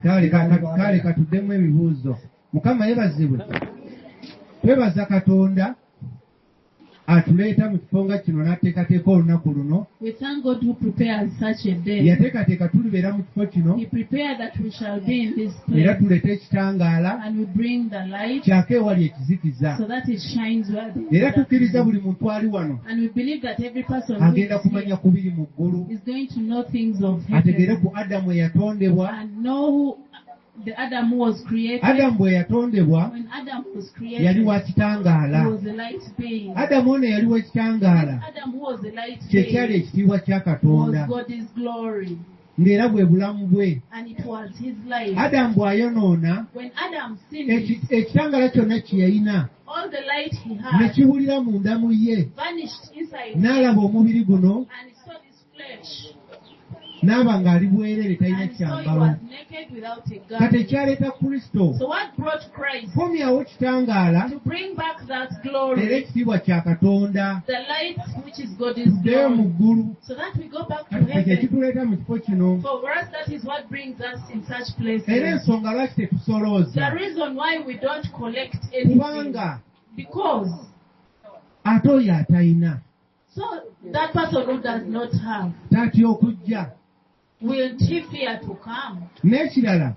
Kale katuddemu ebibuuzo. Mukama yebazibwe. Twebaza Katonda atuleeta mu kifo nga kino n'ateekateeka olunaku luno. We thank God who prepares such a day. Yateekateeka tulibeera mu kifo kino. He prepared that we shall be in this place. Era tuleeta ekitangaala. And we bring the light. Kyake ewali ekizikiza. So that it shines where there is. Era tukkiriza buli muntu ali wano. And we believe that every person who agenda kumanya kubiri mu ggulu. is going to know things of heaven. Ategere ku Adamu eyatondebwa. And know who the Adam who was created. Adamu bwe yatondebwa. When Adam was created, yali wa kitangaala. he was a light being. Adamu ono yali wa kitangaala. Adam who was a light kye being kyali ekitiibwa kya Katonda. was God's glory. Ng'era bwe bulamu bwe. And it was his life. Adamu bw'ayonoona. When Adam sinned, ekitangaala kyonna kye yalina. all the light he ne had kibulira munda mu ye. vanished inside. N'alaba omubiri guno. And he saw his flesh. N'aba ng'ali bwereere talina And so he kyambalo. was naked without a Kati garment. ekyaleeta Kristo. So what brought Christ? Komyawo kitangaala. To bring back that Era glory, ekitiibwa kya Katonda. the light which is God's Tuddeyo mu glory, ggulu. so that we go back to Kati kye heaven. kituleeta mu kifo kino. For us, that is what brings us in such places. Era ensonga lwaki The tetusolooza. reason why we don't collect anything, Kubanga because ate oyo atalina. so that person who does not have, Tatya okujja. will he fear to come? N'ekirala,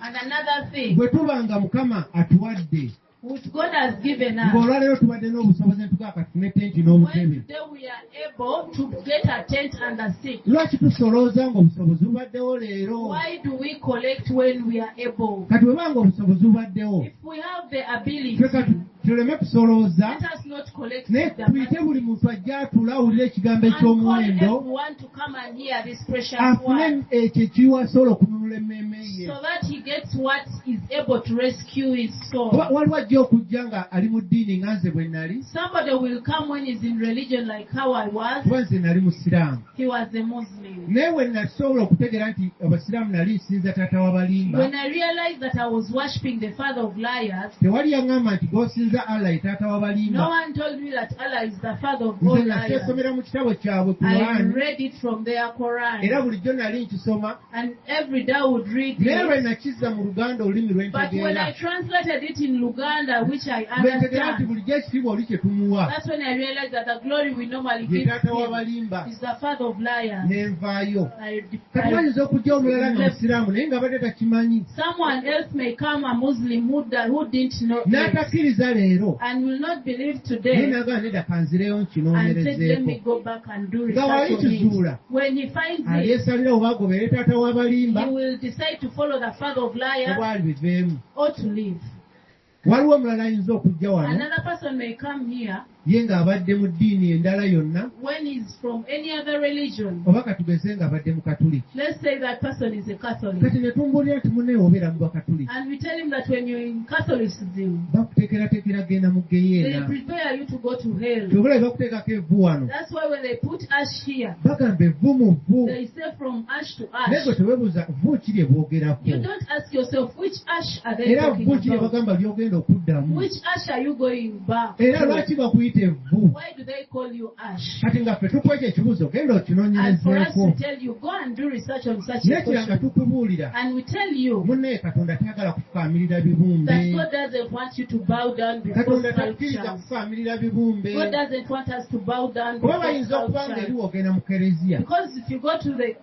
And another thing, bwe tuba nga Mukama atuwadde. which God has given us, Ng'olwaleero tubadde n'obusobozi ne tugaa kati tune tenti when n'obutebe. today we are able to get a tent and a seat. Lwaki tusolooza ng'obusobozi bubaddewo leero? Why do we collect when we are able? Kati bwe banga obusobozi bubaddewo. If we have the ability, Ffe kati tuleme kusolooza. let us not collect Naye the tuyite buli muntu ajja atule awulire ekigambo and call eky'omuwendo. everyone to come and hear this precious Afune word, ekyo ekiwasobola okununula emmeeme ye. so that he gets what is able to rescue his soul. Waliwo ajja okujja nga ali mu ddiini nga nze bwe nali. Somebody will come when he's in religion like how I was. Kuba nze nali musiraamu. He was a Muslim. Naye we nasobola okutegeera nti abasiraamu nali nsinza taata w'abalimba. When I realized that I was worshipping the father of liars, Tewali yaŋŋamba nti gw'osinza Allah ye taata no w'abalimba. one told me that Allah is the father of all Nze liars. nakyesomera mu kitabo kyabwe ku I Qur'an. read it from their Era Quran, bulijjo nali nkisoma. and every day I would read Naye lwe it. nakizza mu Luganda olulimi lwe But when I ntegeera. translated it in Luganda, which I Lwe ntegeera nti understand, bulijjo ekitiibwa oli kye tumuwa. that's when I realized that the glory we normally Ye give taata him w'abalimba. is the father of liars. N'envaayo. I- Kati bayinza okujja omulala nga musiraamu naye nga badde takimanyi. Someone else may come, a Muslim who didn't know it, N'atakkiriza leero. and will not believe Naye today, n'agamba nedda kanzireyo and said, let me nkinoonyerezeeko. go back and do Nga research on it. walikizuula. When he finds it, Alyesalira oba agobere taata w'abalimba. he will decide to follow the father of liars Obwali biveemu. or to leave. Waliwo omulala ayinza okujja wano. Another person may come here Ye ng'abadde mu ddiini endala yonna. when he's from any other religion. Oba katugeze ng'abadde mu Katuliki. Let's say that person is a Catholic. Kati ne tumbuulira nti munne obeera mu Bakatuliki. And we tell him that when you're in Catholicism, Bakuteekerateekera genda mu they geyeena. prepare you to go to hell. Kyobulabe bakuteekako evvu wano. That's why when they put ash here, Bagamba evvu mu vvu. they say from ash to Naye ash. gwe teweebuuza vvu ki lye boogerako. You don't ask yourself, which ash are they Era talking vvu ki lye about? bagamba ly'ogenda okuddamu. Which ash are you going back Era to? lwaki bakuyita evvu. Why do they call you ash? Kati nga ffe tukwekyo ekibuuzo genda And for us okinoonyerezeeko. to tell you, go and do research on such a Nekira nga question. tukubuulira. And we tell you Munne Katonda tayagala kufaamirira bibumbe. that God doesn't want you to bow down before Katonda takkiriza sculptures. kufaamirira bibumbe. God doesn't want us to bow down Kuba before bayinza okuba nga eri sculptures. wogenda mu kereziya. Because if you go to the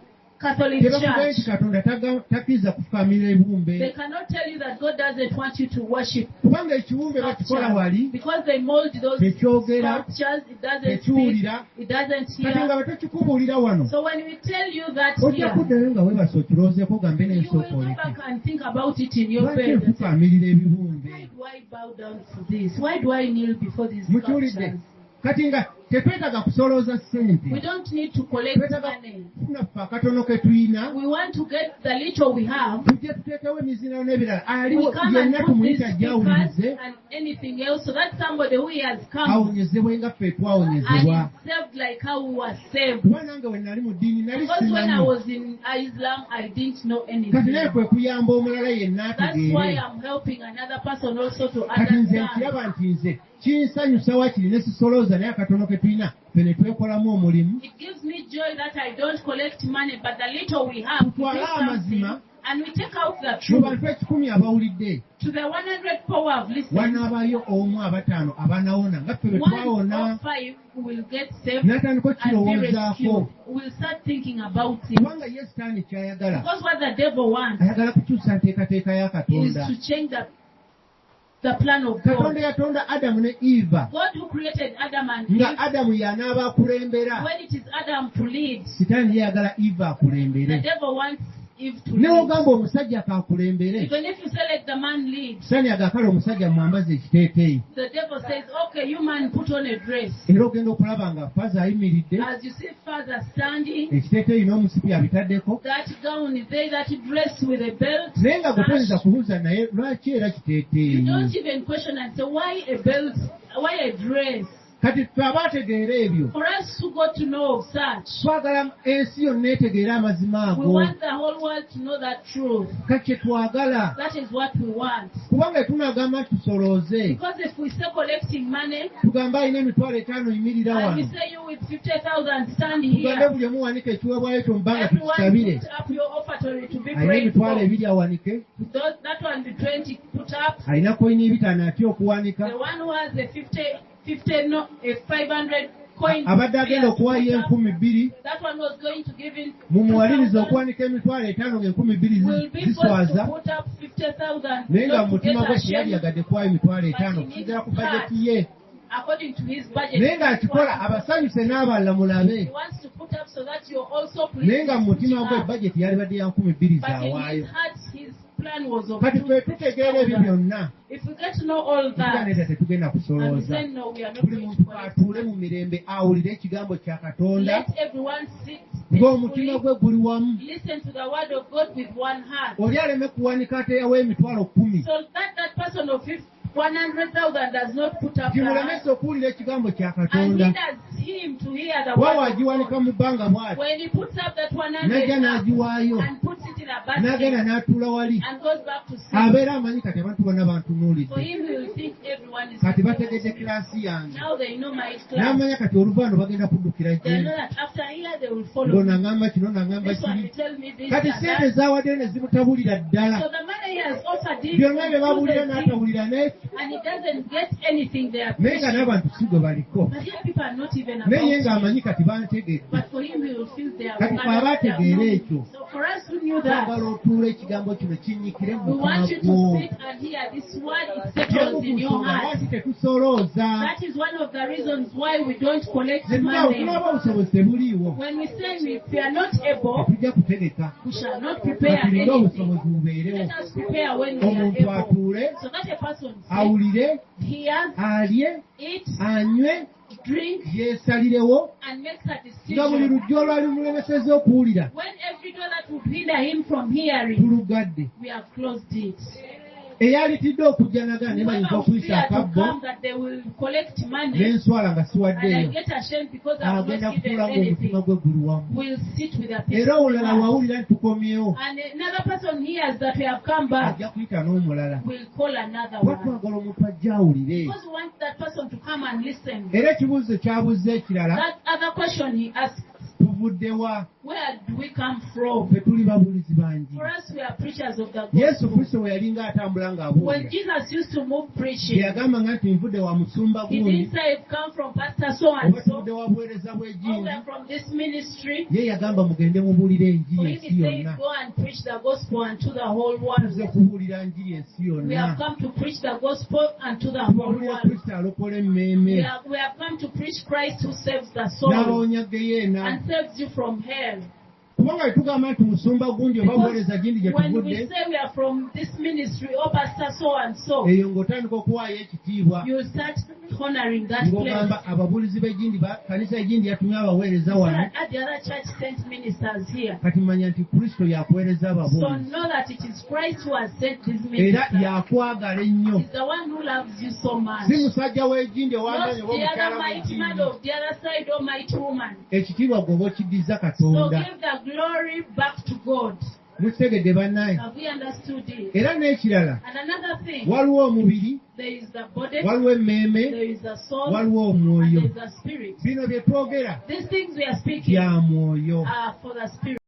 Catholic Tebakugaye nti Church, Katonda takkiriza kufaamirira ebibumbe. they cannot tell you that God doesn't want you to worship Kubanga ekibumbe bakikola wali. sculptures. Because they mold those Tekyogera. sculptures, it doesn't speak, Tekiwulira. it doesn't Kati nga hear. bwe tekikubuulira wano. So when we tell you that Ojja here, kuddayo nga weebase okiroozeeko ogambe you will n'ensooka go oleke. back and think about it in your Lwaki bed. And say, enfufaamirira ebibumbe? why do I bow down for this? Why do I kneel before these Mukiwulidde? sculptures? Kati nga tetwetaaga kusolooza ssente. We don't need to collect Twetaaga money. kufuna ffe akatono ke tulina. We want to get the little we have. Tujje tuteekewo emizindalo n'ebirala. We Aliwo come and yenna put tumuyita these ajja speakers awulirize. and anything else so that somebody who has come Awonyezebwe nga ffe and twawonyezebwa. is saved like how we were saved. Kuba nange we nali mu ddiini nali Because when I simanyi. was in Islam, I didn't know Kati anything. naye kwe kuyamba omulala yenna That's why ategeere. I'm helping another person also to Kati nze understand. nkiraba nti nze kinsanyusa wakiri ne sisolooza naye akatono ke tulina ffe ne twekolamu omulimu. It gives me joy that I don't collect money, but the little we have, we Tutwale do something amazima and we take out the mu truth, bantu ekikumi abawulidde to the 100 power of listening, wanaabayo omu abataano abanawona nga ffe bwe 1 twawona or 5 will get saved n'atandika and be okukirowoozaako rescued. We'll start thinking about it. kubanga ye sitaani ky'ayagala Because what the devil wants ayagala kukyusa nteekateeka ya is katonda. to change the plan of Katonda God. yatonda Adamu ne Eva God who created Adam and nga Eve, Adamu y'anaaba akulembera, when it is Adam to lead, sitaani yayagala Eva the akulembere. devil wants Eve to Ne lead. ogamba omusajja kaakulembere, Even if you say let the man lead, sitaani agakala omusajja mwambaze ekiteeteeyi, the devil says, okay, you man put on a dress. era ogenda okulaba nga faaza ayimiridde, As you see father standing, ekiteeteeyi n'omusipi abitaddeko, that gown is there, that dress with a belt. naye nga gwe toyinza sash. kubuuza naye lwaki era You kiteeteeyi. don't even question and say, why a belt, why a dress? Kati ffe abaategeera ebyo, For us who got to know of such, twagala ensi yonna etegeera amazima we ago. want the whole world to know that truth. Kati kye twagala, That is what we want. kubanga tunagamba tusolooze, Because if we say collecting money, tugamba alina emitwalo 5 yimirira and we wano, say you with 50,000 stand tugambe here, buli omu wanika ekiweebwayo kyo mubanga everyone tukisabire, put up your offertory to be alina prayed emitwalo for. 2 awanike, That one be 20 put up. alina koyini 5 atya okuwanika, The one who has a 50 no, a 500 coin. abadde agenda okuwaayo put up, 2,000, that one was going to give in mumuwaliriza 2,000. okuwanika emitwalo 5 nga 2,000 Will be forced ziswaza, to put up 50,000. naye nga Not mu to get mutima gwe ashamed, teyalyagadde kuwaayo emitwalo 5 but he okusigala ku needs bajeti ye, according to his budget. naye ng'akikola abasanyuse n'abalala mulabe, He wants to put up so that you're also naye pleased. nga mu mutima gwe bajeti yalibadde ya 2,000 But in zaawaayo. his heart, his plan was of Kati ffe tutegeera ebyo 2,000. byonna, If we get to know all that, tuganeeta tetugenda and we kusolooza. say no, we are not Buli going muntu to collect. atuule mu mirembe awulire ekigambo kya Katonda, Let everyone sit ng'omutima peacefully, gwe guli wamu. listen to the word of God with one heart. Oli aleme kuwanika ateeyawo emitwalo 10, So that person of 100,000 does not put up the kimulemesa hand, okuwulira ekigambo kya and Katonda. hinders him to hear the Wa word of wagiwanika God. mu bbanga bw'ati, When he puts up that 100 n'ajja up n'agiwaayo, and puts it in a n'agenda basket n'atuula wali, and goes back to sleep, abeera amanyi kati abantu bonna for bantunuulidde, him he will think everyone is kati looking at bategedde him. kiraasi yange, Now they know my class. n'amanya kati oluvaano bagenda kuddukira They gye, know that after here they will follow ng'ono me. aŋŋamba kino n'aŋŋamba This one kiri. will tell me this Kati and ssente that. zaawaddeyo ne zimutabulira ddala, So the money he has offered him byonna bye babuulira confuses him, n'atabulira n'ekyo, and he doesn't get anything there. naye nga n'abantu si gwe baliko, But here people are not even naye ye about ng'amanyi it. kati bantegedde. But for him he will feel they are Kati gathered, ffe abaategeera they are ekyo, known. So for us who knew that, twagala otuula ekigambo kino kinnyikire mu we mutima want you gwo. to sit and hear this word. It settles in your Temukusonga heart. lwaki tetusolooza. That is one of the reasons why we don't collect Ze money. tunaba obusobozi tebuliiwo, When we say if we are not able, tetujja kutegeka, we shall not prepare katulinga anything. obusobozi bubeerewo. Let us prepare when we are Omuntu able. atuule, So that a person sits, awulire, hears, alye, eats, anywe, drinks, yeesalirewo, and makes a nga buli decision. lujja olwali mulemeseza okuwulira, When every door that would hinder him from hearing, tulugadde. we have closed it. Eyalitidde okujja nagana ne bayinza Whoever okuyisa fear to akabbo come that they will collect money, n'enswala nga and I siwaddeeyo, get ashamed because I have agenda not given kutuula ng'omutima anything, gwe guli wamu. will sit with a Era peaceful olulala heart. wawulira nti tukomyewo, And another person hears that we have come back, ajja kuyita n'omulala. will call another Kuba one. twagala omuntu ajja awulire. Because we want that person to come and listen. Era ekibuuzo kyabuzza ekirala, That other question he asked, tuvudde wa? where do we come from? Ffe tuli babuulizi bangi. For us, we are preachers of the Yesu gospel. Kristo bwe yali ng'atambula When ng'abuulira, Jesus used to move preaching, teyagamba nga nti nvudde wa musumba he gundi, didn't say, come from pastor so and oba so, tuvudde wa buweereza or bw'ejjingi. we're from this ministry. Ye yagamba mugende mubuulire For enjiri him, ensi he said, yonna. go and preach the gospel unto the whole Tuze world. kubuulira njiri ensi We have yonna. come to preach the gospel unto the whole Tubuulire world. Kristo alokola emmeeme, We have come to preach Christ who saves the soul n'abawonya geyeena. and saves you from hell. Kubanga bwe tugamba nti musumba gundi oba buweereza gindi gye When we tuvudde, say we are from this ministry or pastor so and so, eyo ng'otandika okuwaayo ekitiibwa. you start honoring that place. Ng'ogamba ababuulizi b'egindi, kanisa egindi yatumye abaweereza wano, At the other church sent ministers here. kati manya nti Kristo yakuweereza So ababuulizi. know that it is Christ who has sent these Era ministers. yakwagala ennyo. He's the one who loves you so much. Si musajja w'egindi Not owanganye oba the other omukyala mighty man w'egindi. of the other side or mighty woman. Ekitiibwa gw'oba okiddiza So Katonda. give the glory back to God. Mukitegedde bannaye. Have we understood it? Era n'ekirala, And another thing, waliwo omubiri, there is the body, waliwo emmeeme, there is the soul, waliwo and omwoyo. there is the spirit. Bino bye twogera These things we are speaking bya mwoyo. are for the spirit.